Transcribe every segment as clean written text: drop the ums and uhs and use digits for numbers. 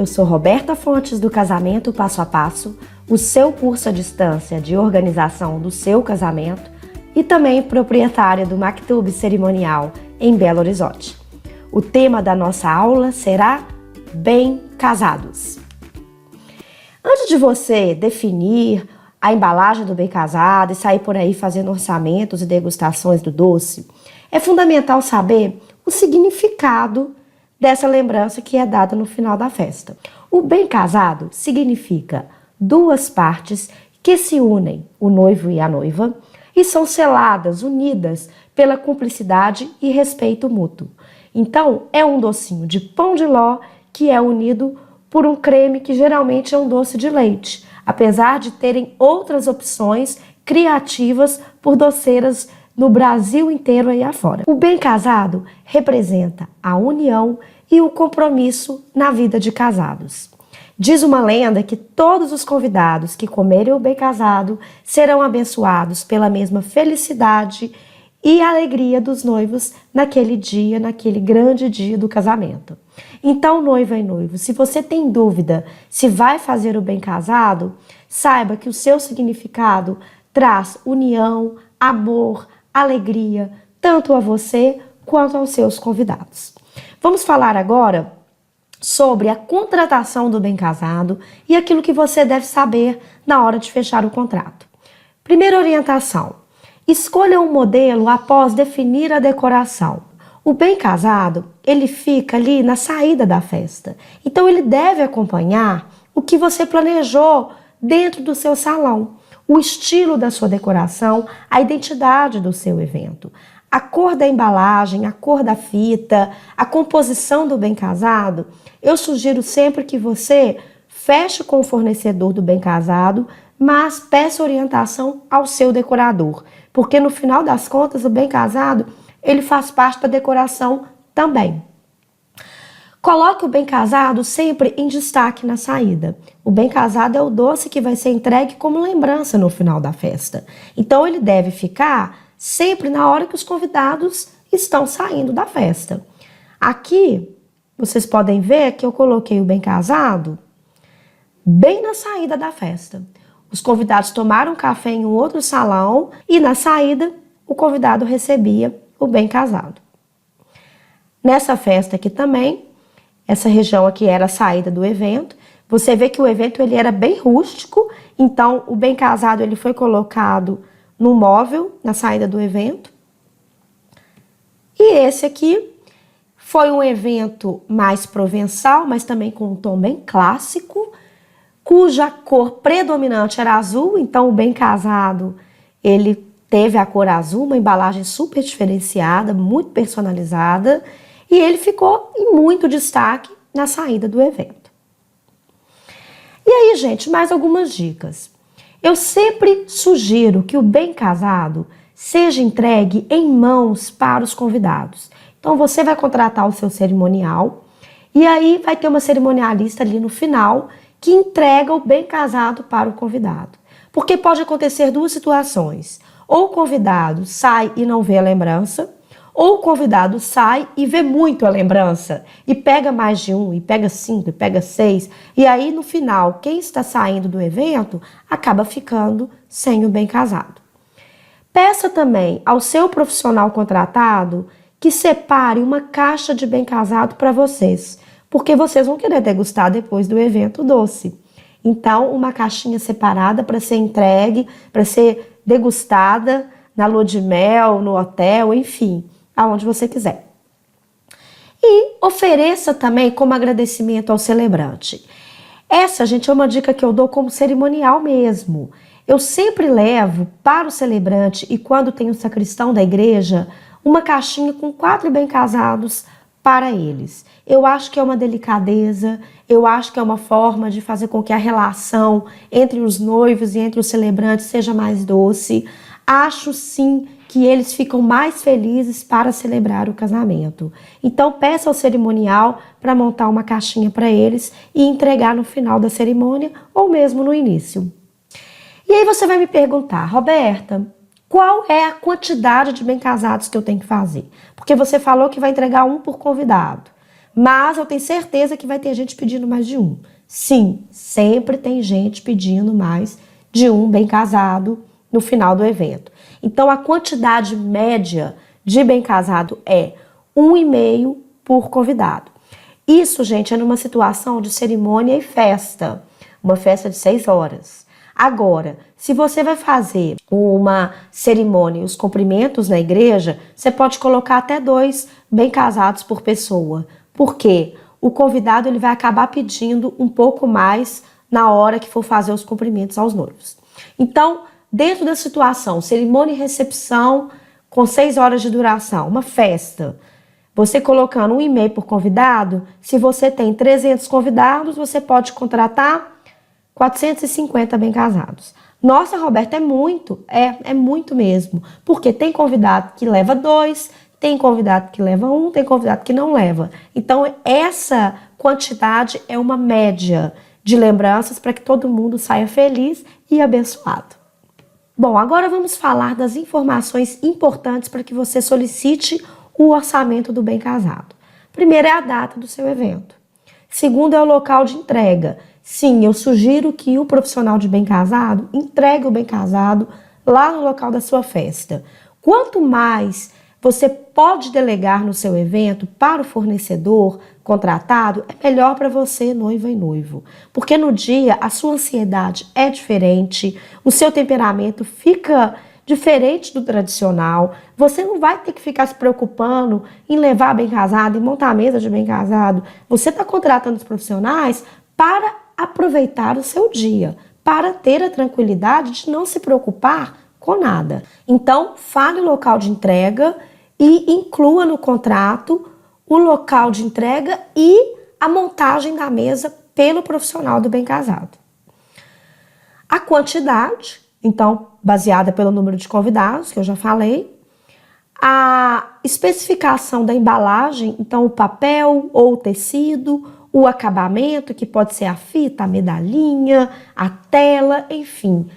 Eu sou Roberta Fontes do Casamento Passo a Passo, o seu curso à distância de organização do seu casamento e também proprietária do Maktub Cerimonial em Belo Horizonte. O tema da nossa aula será Bem Casados. Antes de você definir a embalagem do bem casado e sair por aí fazendo orçamentos e degustações do doce, é fundamental saber o significado dessa lembrança que é dada no final da festa. O bem casado significa duas partes que se unem, o noivo e a noiva, e são seladas, unidas pela cumplicidade e respeito mútuo. Então, é um docinho de pão de ló que é unido por um creme que geralmente é um doce de leite, apesar de terem outras opções criativas por doceiras no Brasil inteiro aí afora. O bem casado representa a união e o compromisso na vida de casados. Diz uma lenda que todos os convidados que comerem o bem casado serão abençoados pela mesma felicidade e alegria dos noivos naquele dia, naquele grande dia do casamento. Então, noiva e noivo, se você tem dúvida se vai fazer o bem casado, saiba que o seu significado traz união, amor, alegria, tanto a você quanto aos seus convidados. Vamos falar agora sobre a contratação do bem casado e aquilo que você deve saber na hora de fechar o contrato. Primeira orientação: escolha um modelo após definir a decoração. O bem casado, ele fica ali na saída da festa, então ele deve acompanhar o que você planejou dentro do seu salão, o estilo da sua decoração, a identidade do seu evento. A cor da embalagem, a cor da fita, a composição do bem casado, eu sugiro sempre que você feche com o fornecedor do bem casado, mas peça orientação ao seu decorador, porque no final das contas o bem casado, ele faz parte da decoração também. Coloque o bem casado sempre em destaque na saída. O bem casado é o doce que vai ser entregue como lembrança no final da festa. Então ele deve ficar sempre na hora que os convidados estão saindo da festa. Aqui, vocês podem ver que eu coloquei o bem casado bem na saída da festa. Os convidados tomaram café em um outro salão e na saída o convidado recebia o bem casado. Nessa festa aqui também, essa região aqui era a saída do evento. Você vê que o evento ele era bem rústico, então o bem casado ele foi colocado no móvel, na saída do evento. E esse aqui foi um evento mais provençal, mas também com um tom bem clássico, cuja cor predominante era azul, então o bem casado, ele teve a cor azul, uma embalagem super diferenciada, muito personalizada, e ele ficou em muito destaque na saída do evento. E aí, gente, mais algumas dicas. Eu sempre sugiro que o bem casado seja entregue em mãos para os convidados. Então, você vai contratar o seu cerimonial e aí vai ter uma cerimonialista ali no final que entrega o bem casado para o convidado. Porque pode acontecer duas situações. Ou o convidado sai e não vê a lembrança, ou o convidado sai e vê muito a lembrança e pega mais de um, e pega 5, e pega 6. E aí, no final, quem está saindo do evento acaba ficando sem o bem casado. Peça também ao seu profissional contratado que separe uma caixa de bem casado para vocês, porque vocês vão querer degustar depois do evento doce. Então, uma caixinha separada para ser entregue, para ser degustada na lua de mel, no hotel, enfim, aonde você quiser. E ofereça também como agradecimento ao celebrante. Essa, gente, é uma dica que eu dou como cerimonial mesmo. Eu sempre levo para o celebrante, e quando tem o sacristão da igreja, uma caixinha com 4 bem casados para eles. Eu acho que é uma delicadeza, eu acho que é uma forma de fazer com que a relação entre os noivos e entre os celebrantes seja mais doce. Acho sim que eles ficam mais felizes para celebrar o casamento. Então peça ao cerimonial para montar uma caixinha para eles e entregar no final da cerimônia ou mesmo no início. E aí você vai me perguntar, Roberta, qual é a quantidade de bem casados que eu tenho que fazer? Porque você falou que vai entregar um por convidado. Mas eu tenho certeza que vai ter gente pedindo mais de um. Sim, sempre tem gente pedindo mais de um bem casado no final do evento. Então, a quantidade média de bem casado é 1,5 por convidado. Isso, gente, é numa situação de cerimônia e festa. Uma festa de 6 horas. Agora, se você vai fazer uma cerimônia e os cumprimentos na igreja, você pode colocar até 2 bem casados por pessoa. Por quê? O convidado ele vai acabar pedindo um pouco mais na hora que for fazer os cumprimentos aos noivos. Então, dentro da situação, cerimônia e recepção com 6 horas de duração, uma festa, você colocando 1,5 por convidado, se você tem 300 convidados, você pode contratar 450 bem casados. Nossa, Roberta, é muito. É muito mesmo. Porque tem convidado que leva 2, tem convidado que leva 1, tem convidado que não leva. Então, essa quantidade é uma média de lembranças para que todo mundo saia feliz e abençoado. Bom, agora vamos falar das informações importantes para que você solicite o orçamento do bem casado. Primeiro é a data do seu evento. Segundo é o local de entrega. Sim, eu sugiro que o profissional de bem casado entregue o bem casado lá no local da sua festa. Quanto mais você pode delegar no seu evento para o fornecedor contratado, é melhor para você, noiva e noivo. Porque no dia a sua ansiedade é diferente, o seu temperamento fica diferente do tradicional. Você não vai ter que ficar se preocupando em levar bem casado, em montar a mesa de bem casado. Você está contratando os profissionais para aproveitar o seu dia, para ter a tranquilidade de não se preocupar com nada. Então, fale o local de entrega e inclua no contrato o local de entrega e a montagem da mesa pelo profissional do bem casado. A quantidade, então, baseada pelo número de convidados, que eu já falei. A especificação da embalagem, então o papel ou o tecido, o acabamento, que pode ser a fita, a medalhinha, a tela, enfim.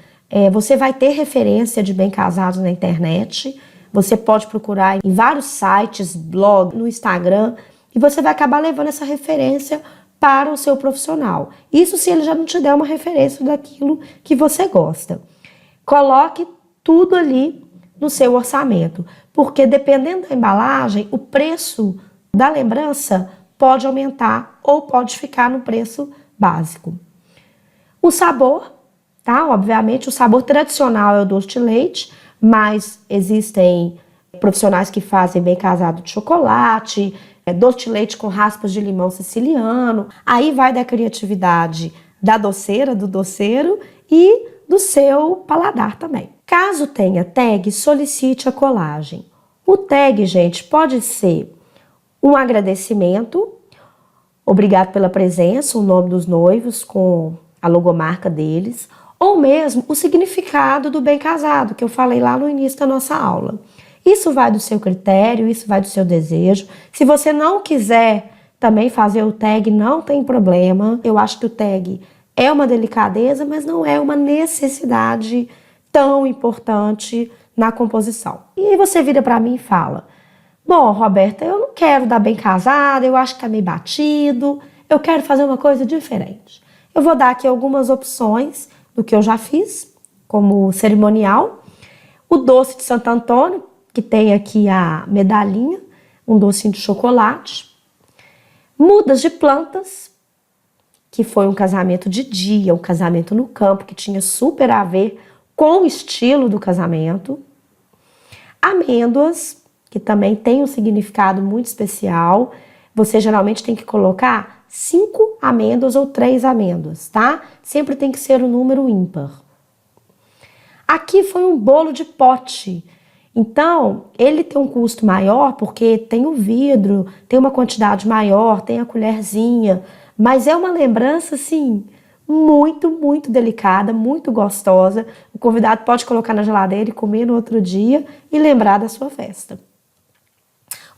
Você vai ter referência de bem casados na internet. Você pode procurar em vários sites, blog, no Instagram, e você vai acabar levando essa referência para o seu profissional. Isso se ele já não te der uma referência daquilo que você gosta. Coloque tudo ali no seu orçamento, porque dependendo da embalagem, o preço da lembrança pode aumentar ou pode ficar no preço básico. O sabor, tá? Obviamente, o sabor tradicional é o doce de leite, mas existem profissionais que fazem bem casado de chocolate, doce de leite com raspas de limão siciliano. Aí vai da criatividade da doceira, do doceiro e do seu paladar também. Caso tenha tag, solicite a colagem. O tag, gente, pode ser um agradecimento, obrigado pela presença, o nome dos noivos com a logomarca deles, ou mesmo o significado do bem casado, que eu falei lá no início da nossa aula. Isso vai do seu critério, isso vai do seu desejo. Se você não quiser também fazer o tag, não tem problema. Eu acho que o tag é uma delicadeza, mas não é uma necessidade tão importante na composição. E aí você vira para mim e fala: bom, Roberta, eu não quero dar bem casada, eu acho que tá meio batido, eu quero fazer uma coisa diferente. Eu vou dar aqui algumas opções do que eu já fiz, como cerimonial. O doce de Santo Antônio, que tem aqui a medalhinha, um docinho de chocolate. Mudas de plantas, que foi um casamento de dia, um casamento no campo, que tinha super a ver com o estilo do casamento. Amêndoas, que também tem um significado muito especial. Você geralmente tem que colocar 5 amêndoas ou 3 amêndoas, tá? Sempre tem que ser um número ímpar. Aqui foi um bolo de pote. Então, ele tem um custo maior porque tem o vidro, tem uma quantidade maior, tem a colherzinha, mas é uma lembrança, assim, muito, muito delicada, muito gostosa. O convidado pode colocar na geladeira e comer no outro dia e lembrar da sua festa.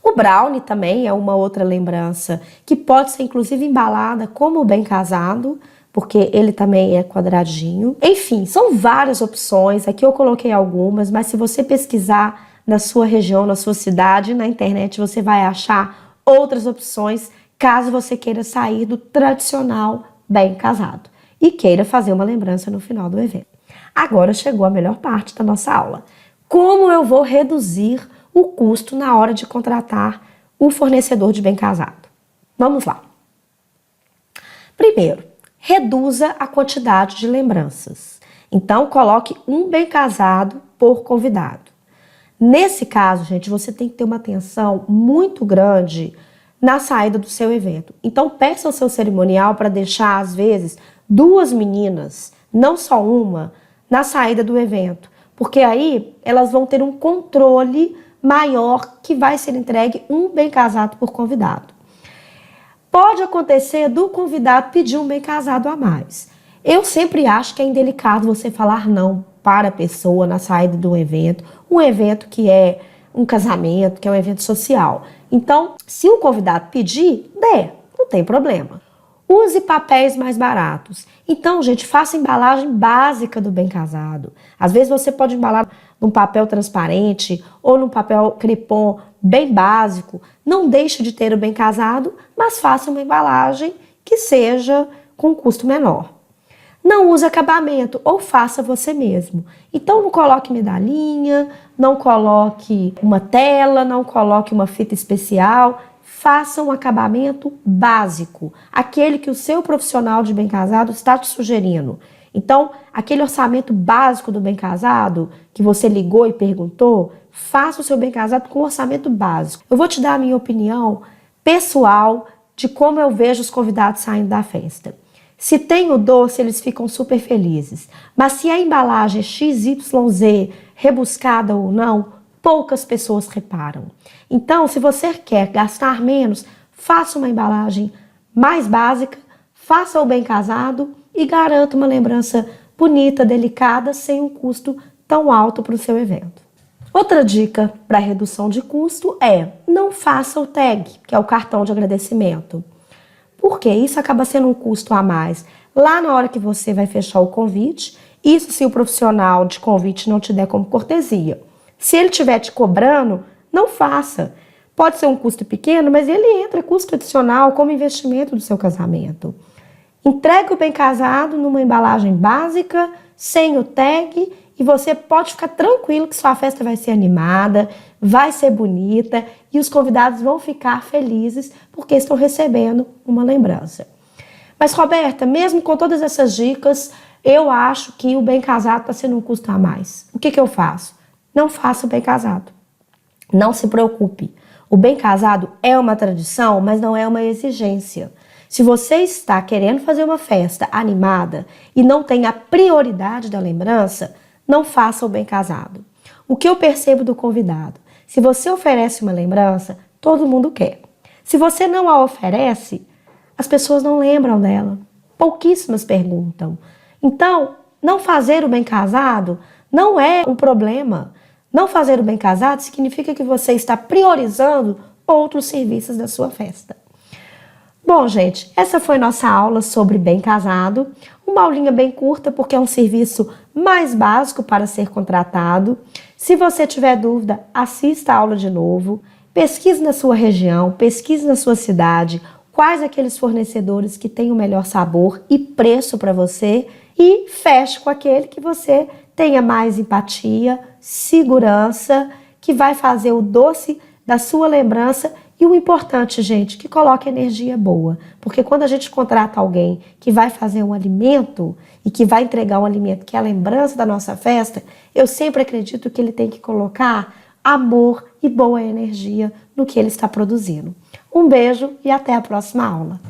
O brownie também é uma outra lembrança que pode ser inclusive embalada como bem casado, porque ele também é quadradinho. Enfim, são várias opções, aqui eu coloquei algumas, mas se você pesquisar na sua região, na sua cidade, na internet, você vai achar outras opções caso você queira sair do tradicional bem casado e queira fazer uma lembrança no final do evento. Agora chegou a melhor parte da nossa aula. Como eu vou reduzir o custo na hora de contratar o fornecedor de bem casado? Vamos lá. Primeiro, reduza a quantidade de lembranças. Então, coloque um bem casado por convidado. Nesse caso, gente, você tem que ter uma atenção muito grande na saída do seu evento. Então, peça ao seu cerimonial para deixar, às vezes, 2 meninas, não só uma, na saída do evento. Porque aí elas vão ter um controle maior que vai ser entregue um bem casado por convidado. Pode acontecer do convidado pedir um bem casado a mais. Eu sempre acho que é indelicado você falar não para a pessoa na saída de um evento que é um casamento, que é um evento social. Então, se o convidado pedir, não tem problema. Use papéis mais baratos. Então, gente, faça embalagem básica do bem casado. Às vezes você pode embalar num papel transparente ou num papel crepom bem básico. Não deixe de ter o bem casado, mas faça uma embalagem que seja com custo menor. Não use acabamento ou faça você mesmo. Então não coloque medalhinha, não coloque uma tela, não coloque uma fita especial. Faça um acabamento básico, aquele que o seu profissional de bem casado está te sugerindo. Então, aquele orçamento básico do bem casado, que você ligou e perguntou, faça o seu bem casado com orçamento básico. Eu vou te dar a minha opinião pessoal de como eu vejo os convidados saindo da festa. Se tem o doce, eles ficam super felizes. Mas se a embalagem é XYZ, rebuscada ou não, poucas pessoas reparam. Então, se você quer gastar menos, faça uma embalagem mais básica, faça o bem casado e garanta uma lembrança bonita, delicada, sem um custo tão alto para o seu evento. Outra dica para redução de custo é não faça o tag, que é o cartão de agradecimento. Porque isso acaba sendo um custo a mais. Lá na hora que você vai fechar o convite, isso se o profissional de convite não te der como cortesia. Se ele estiver te cobrando, não faça. Pode ser um custo pequeno, mas ele entra custo adicional como investimento do seu casamento. Entregue o bem casado numa embalagem básica, sem o tag, e você pode ficar tranquilo que sua festa vai ser animada, vai ser bonita e os convidados vão ficar felizes porque estão recebendo uma lembrança. Mas, Roberta, mesmo com todas essas dicas, eu acho que o bem casado está sendo um custo a mais. O que eu faço? Não faça o bem casado. Não se preocupe. O bem casado é uma tradição, mas não é uma exigência. Se você está querendo fazer uma festa animada e não tem a prioridade da lembrança, não faça o bem casado. O que eu percebo do convidado? Se você oferece uma lembrança, todo mundo quer. Se você não a oferece, as pessoas não lembram dela. Pouquíssimas perguntam. Então, não fazer o bem casado não é um problema. Não fazer o bem casado significa que você está priorizando outros serviços da sua festa. Bom, gente, essa foi nossa aula sobre bem casado. Uma aulinha bem curta, porque é um serviço mais básico para ser contratado. Se você tiver dúvida, assista a aula de novo. Pesquise na sua região, pesquise na sua cidade, quais aqueles fornecedores que têm o melhor sabor e preço para você e feche com aquele que você tenha mais empatia, segurança, que vai fazer o doce da sua lembrança. E o importante, gente, que coloque energia boa. Porque quando a gente contrata alguém que vai fazer um alimento e que vai entregar um alimento que é a lembrança da nossa festa, eu sempre acredito que ele tem que colocar amor e boa energia no que ele está produzindo. Um beijo e até a próxima aula.